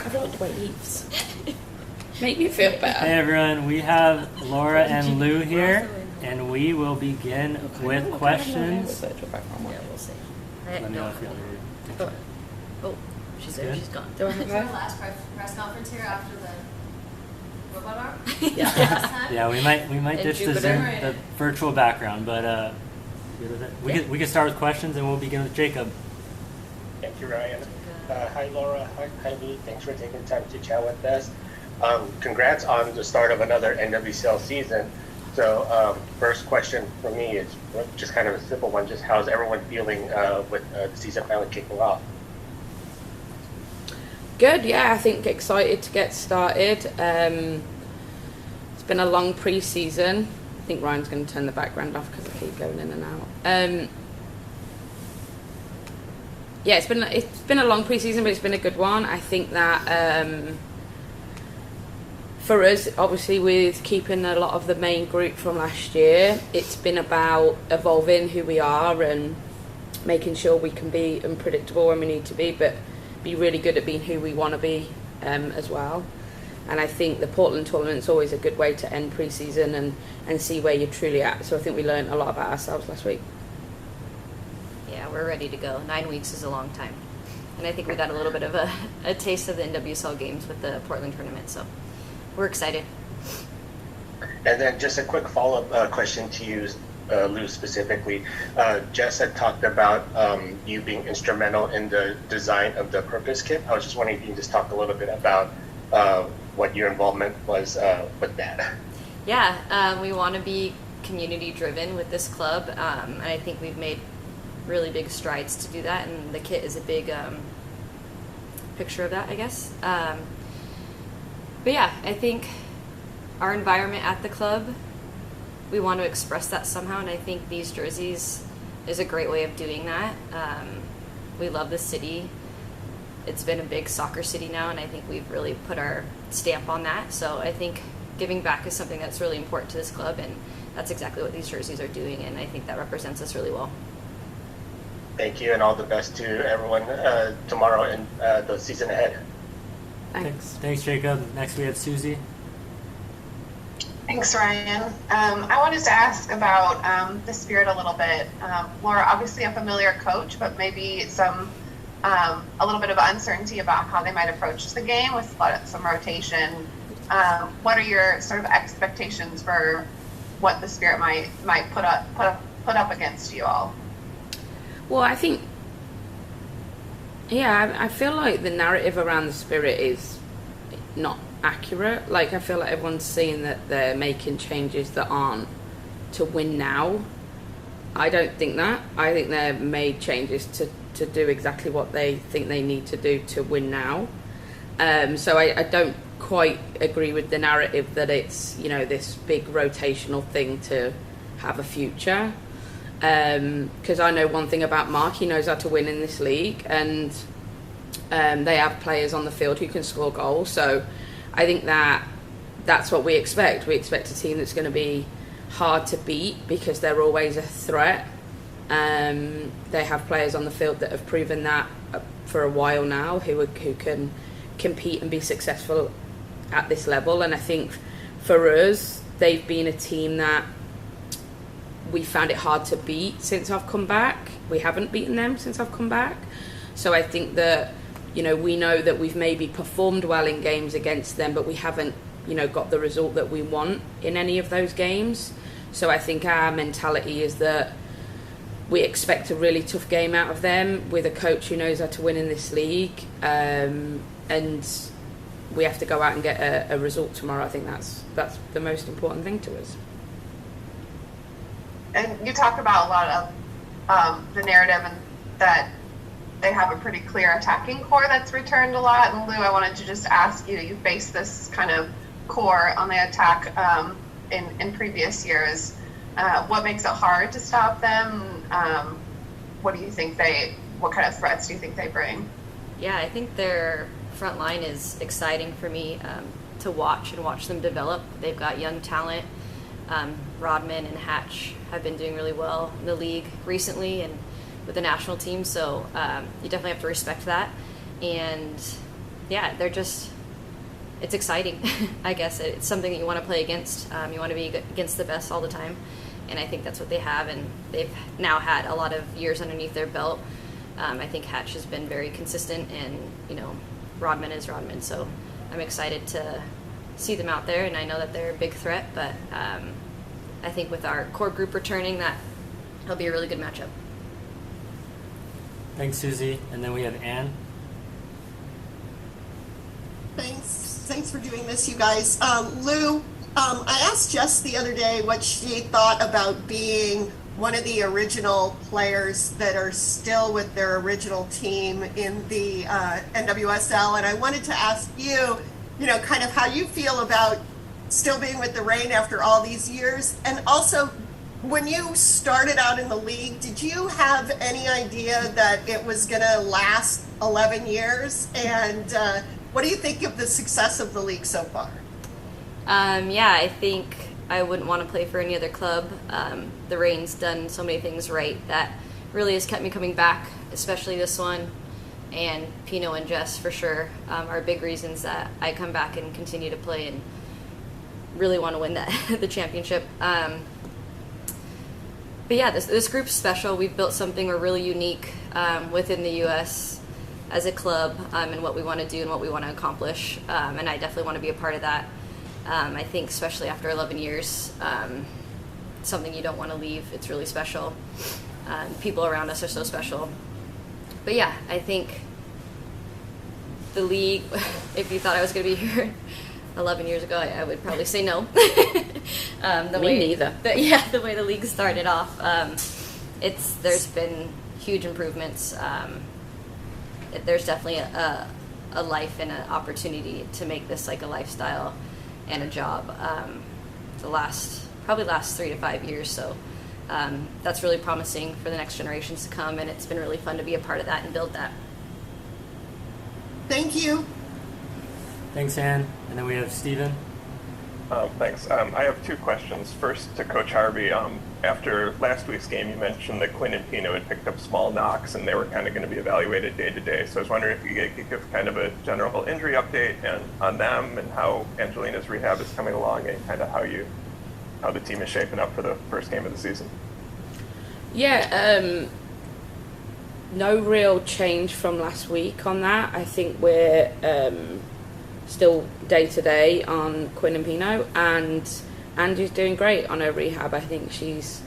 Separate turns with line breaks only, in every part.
I don't waves. Make me feel better.
Hey everyone, we have Laura and Lou here, and we will begin with questions.
Yeah, we'll see.
Let me know if you want to read.
Oh, she's there.
Good.
She's gone.
Do I have
Is our
her?
last press conference here after the robot arm?
Yeah.
Last time?
Yeah, we might
And
ditch the
Jupiter.
Zoom, the virtual background, but good with it. We can start with questions, and we'll begin with Jacob.
Thank you, Ryan. Hi, Laura. Hi, Lou. Thanks for taking time to chat with us. Congrats on the start of another NWCL season. So, first question for me is just kind of a simple one. Just how's everyone feeling with the season finally kicking off?
Good, yeah, I think excited to get started. It's been a long pre-season. I think Ryan's going to turn the background off because I keep going in and out. Yeah, it's been a long pre-season, but it's been a good one. I think that for us, obviously, with keeping a lot of the main group from last year, it's been about evolving who we are and making sure we can be unpredictable when we need to be, but be really good at being who we want to be as well. And I think the Portland tournament's always a good way to end pre-season and see where you're truly at. So I think we learned a lot about ourselves last week.
Yeah, we're ready to go. 9 weeks is a long time. And I think we got a little bit of a taste of the NWSL games with the Portland tournament, so we're excited.
And then just a quick follow-up question to you, Lou, specifically. Jess had talked about you being instrumental in the design of the Purpose Kit. I was just wondering if you can just talk a little bit about what your involvement was with that.
Yeah, we want to be community-driven with this club, and I think we've made really big strides to do that, and the kit is a big picture of that, I guess. But yeah, I think our environment at the club, we want to express that somehow, and I think these jerseys is a great way of doing that. We love the city. It's been a big soccer city now, and I think we've really put our stamp on that. So I think giving back is something that's really important to this club, and that's exactly what these jerseys are doing, and I think that represents us really well.
Thank you, and all the best to everyone tomorrow and the season ahead.
Thanks, Jacob. Next we have Susie.
Thanks, Ryan. I wanted to ask about the Spirit a little bit. Laura, obviously a familiar coach, but maybe a little bit of uncertainty about how they might approach the game with some rotation. What are your sort of expectations for what the Spirit might put up against you all?
Well, I think, I feel like the narrative around the Spirit is not accurate. Like, I feel like everyone's seeing that they're making changes that aren't to win now. I don't think that. I think they've made changes to do exactly what they think they need to do to win now. So I don't quite agree with the narrative that it's, this big rotational thing to have a future. Because I know one thing about Mark, he knows how to win in this league, and they have players on the field who can score goals. So I think that's what we expect. We expect a team that's going to be hard to beat because they're always a threat. They have players on the field that have proven that for a while now, who can compete and be successful at this level. And I think for us, they've been a team that we found it hard to beat since I've come back. We haven't beaten them since I've come back. So I think that, we know that we've maybe performed well in games against them, but we haven't, got the result that we want in any of those games. So I think our mentality is that we expect a really tough game out of them with a coach who knows how to win in this league. And we have to go out and get a result tomorrow. I think that's the most important thing to us.
And you talk about a lot of the narrative and that they have a pretty clear attacking core that's returned a lot. And Lou, I wanted to just ask you, you faced this kind of core on the attack in previous years. What makes it hard to stop them? What kind of threats do you think they bring?
Yeah, I think their front line is exciting for me to watch them develop. They've got young talent. Rodman and Hatch have been doing really well in the league recently and with the national team, so you definitely have to respect that. And yeah, it's exciting. I guess it's something that you want to play against. You want to be against the best all the time, and I think that's what they have, and they've now had a lot of years underneath their belt. I think Hatch has been very consistent, and Rodman is Rodman, so I'm excited to see them out there, and I know that they're a big threat, but I think with our core group returning, that it'll be a really good matchup.
Thanks, Susie. And then we have Anne.
Thanks for doing this, you guys. Lou, I asked Jess the other day what she thought about being one of the original players that are still with their original team in the NWSL, and I wanted to ask you, kind of how you feel about still being with the Reign after all these years, and also when you started out in the league, did you have any idea that it was going to last 11 years? And what do you think of the success of the league so far?
Yeah, I think I wouldn't want to play for any other club. The Reign's done so many things right that really has kept me coming back, especially this one. And Pino and Jess, for sure, are big reasons that I come back and continue to play and really want to win the championship. But yeah, this group's special. We've built something we're really unique within the U.S. as a club, and what we want to do and what we want to accomplish. And I definitely want to be a part of that. I think especially after 11 years, something you don't want to leave. It's really special. People around us are so special. But yeah, I think the league, if you thought I was going to be here 11 years ago, I would probably say no.
Neither.
The way the league started off, there's been huge improvements. There's definitely a life and an opportunity to make this like a lifestyle and a job. Probably last 3 to 5 years, so that's really promising for the next generations to come, and it's been really fun to be a part of that and build that.
Thank you.
Thanks, Anne. And then we have Steven.
Thanks. I have 2 questions. First, to Coach Harvey. After last week's game, you mentioned that Quinn and Pino had picked up small knocks, and they were kind of going to be evaluated day to day. So I was wondering if you could give kind of a general injury update and on them and how Angelina's rehab is coming along, and kind of how the team is shaping up for the first game of the season.
Yeah, no real change from last week on that. I think we're still day to day on Quinn and Pino, and Andy's doing great on her rehab. I think she's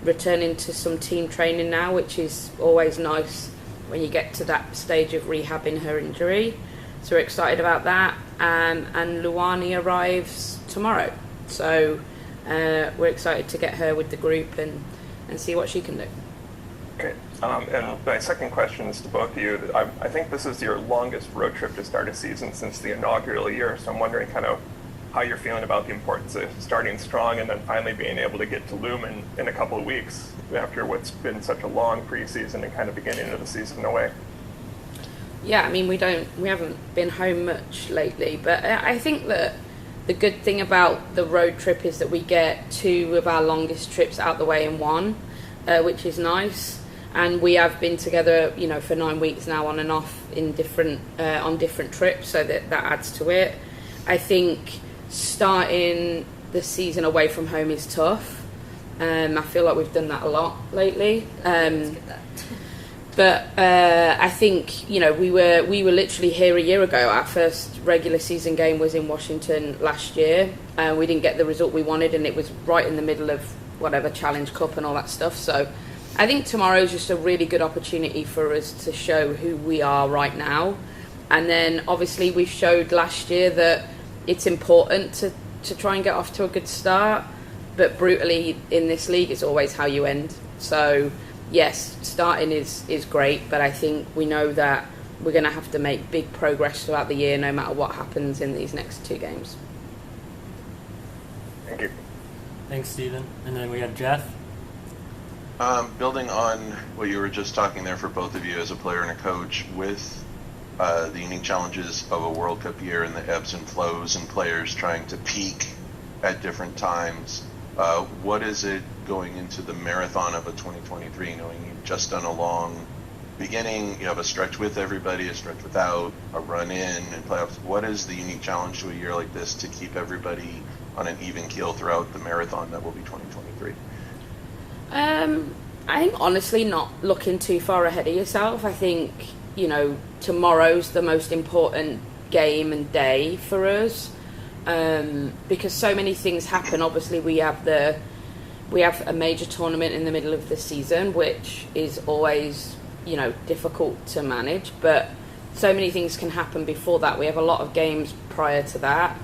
returning to some team training now, which is always nice when you get to that stage of rehabbing her injury. So we're excited about that. And Luani arrives tomorrow, so we're excited to get her with the group and see what she can do.
Okay. And my second question is to both of you. I think this is your longest road trip to start a season since the inaugural year, so I'm wondering kind of how you're feeling about the importance of starting strong and then finally being able to get to Lumen in a couple of weeks after what's been such a long preseason and kind of beginning of the season away.
Yeah, I mean, we haven't been home much lately, but I think that the good thing about the road trip is that we get 2 of our longest trips out the way in one, which is nice. And we have been together, for 9 weeks now, on and off in on different trips, so that adds to it. I think starting the season away from home is tough. I feel like we've done that a lot lately. But I think we were literally here a year ago. Our first regular season game was in Washington last year. We didn't get the result we wanted, and it was right in the middle of whatever Challenge Cup and all that stuff. So I think tomorrow is just a really good opportunity for us to show who we are right now. And then obviously we showed last year that it's important to try and get off to a good start, but brutally in this league it's always how you end. So yes, starting is great, but I think we know that we're going to have to make big progress throughout the year no matter what happens in these next 2 games.
Thank you.
Thanks, Steven. And then we have Jeff.
Building on what you were just talking there for both of you as a player and a coach, with the unique challenges of a World Cup year and the ebbs and flows and players trying to peak at different times, what is it going into the marathon of a 2023, knowing you've just done a long beginning, you have a stretch with everybody, a stretch without, a run in, and playoffs. What is the unique challenge to a year like this to keep everybody on an even keel throughout the marathon that will be 2023?
I think honestly not looking too far ahead of yourself. I think, tomorrow's the most important game and day for us, because so many things happen. Obviously we have a major tournament in the middle of the season, which is always, difficult to manage, but so many things can happen before that. We have a lot of games prior to that.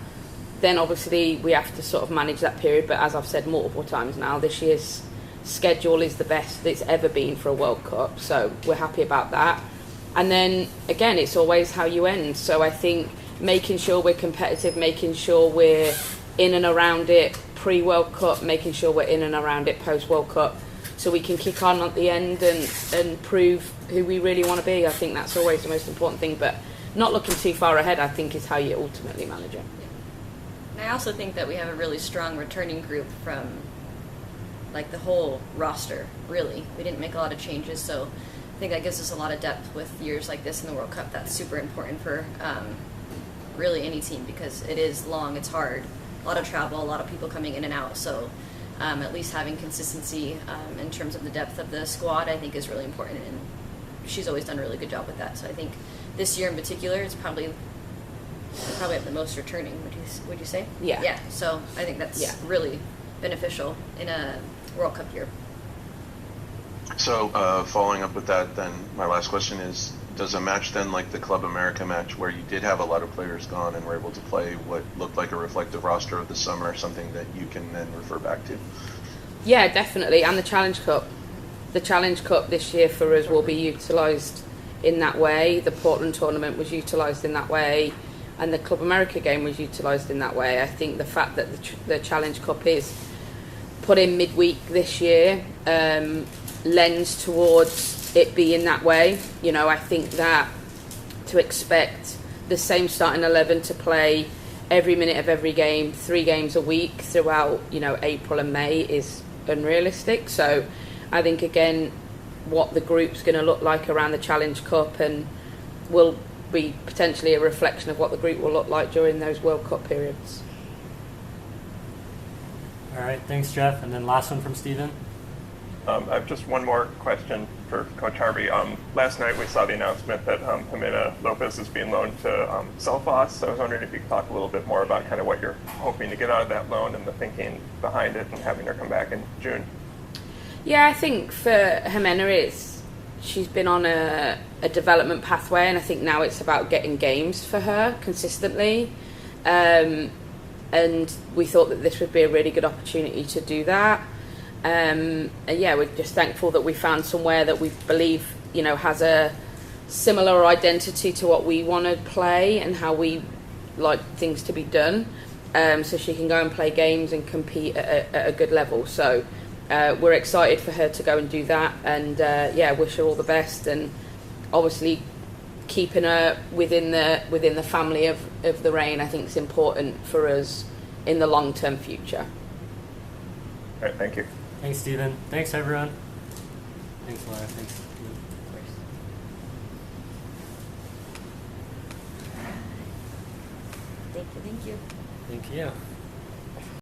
Then obviously we have to sort of manage that period, but as I've said multiple times now, this year's schedule is the best it's ever been for a World Cup, so we're happy about that. And then again, it's always how you end. So I think making sure we're competitive, making sure we're in and around it pre-World Cup, making sure we're in and around it post-World Cup, so we can kick on at the end and prove who we really want to be. I think that's always the most important thing, but not looking too far ahead, I think, is how you ultimately manage it.
And I also think that we have a really strong returning group from the whole roster, really. We didn't make a lot of changes, so I think that gives us a lot of depth with years like this in the World Cup. That's super important for really any team, because it is long, it's hard, a lot of travel, a lot of people coming in and out, so at least having consistency in terms of the depth of the squad, I think, is really important, and she's always done a really good job with that. So I think this year in particular, it's probably have the most returning, would you say?
Yeah.
Yeah, so I think that's really beneficial in a World Cup year.
So following up with that, then my last question is, does a match then like the Club America match, where you did have a lot of players gone and were able to play what looked like a reflective roster of the summer, something that you can then refer back to? Yeah,
definitely. And the Challenge Cup. The Challenge Cup this year for us will be utilised in that way. The Portland tournament was utilised in that way, and the Club America game was utilised in that way. I think the fact that the Challenge Cup is put in midweek this year lends towards it being that way. I think that to expect the same starting 11 to play every minute of every game, 3 games a week throughout, April and May is unrealistic. So I think, again, what the group's going to look like around the Challenge Cup and will be potentially a reflection of what the group will look like during those World Cup periods.
All right, thanks, Jeff. And then last one from Stephen.
I have just one more question for Coach Harvey. Last night we saw the announcement that Pavana Lopez is being loaned to Selfoss. So I was wondering if you could talk a little bit more about kind of what you're hoping to get out of that loan and the thinking behind it and having her come back in June.
Yeah, I think for Jimena, she's been on a development pathway, and I think now it's about getting games for her consistently. And we thought that this would be a really good opportunity to do that. And we're just thankful that we found somewhere that we believe, has a similar identity to what we want to play and how we like things to be done. So she can go and play games and compete at a good level. So we're excited for her to go and do that, and wish her all the best. And obviously, keeping her within the family of the Reign, I think, is important for us in the long-term future.
All right, thank you.
Thanks, Stephen. Thanks, everyone. Thanks, Laura. Thanks, Stephen.
Thank you.
Thank you.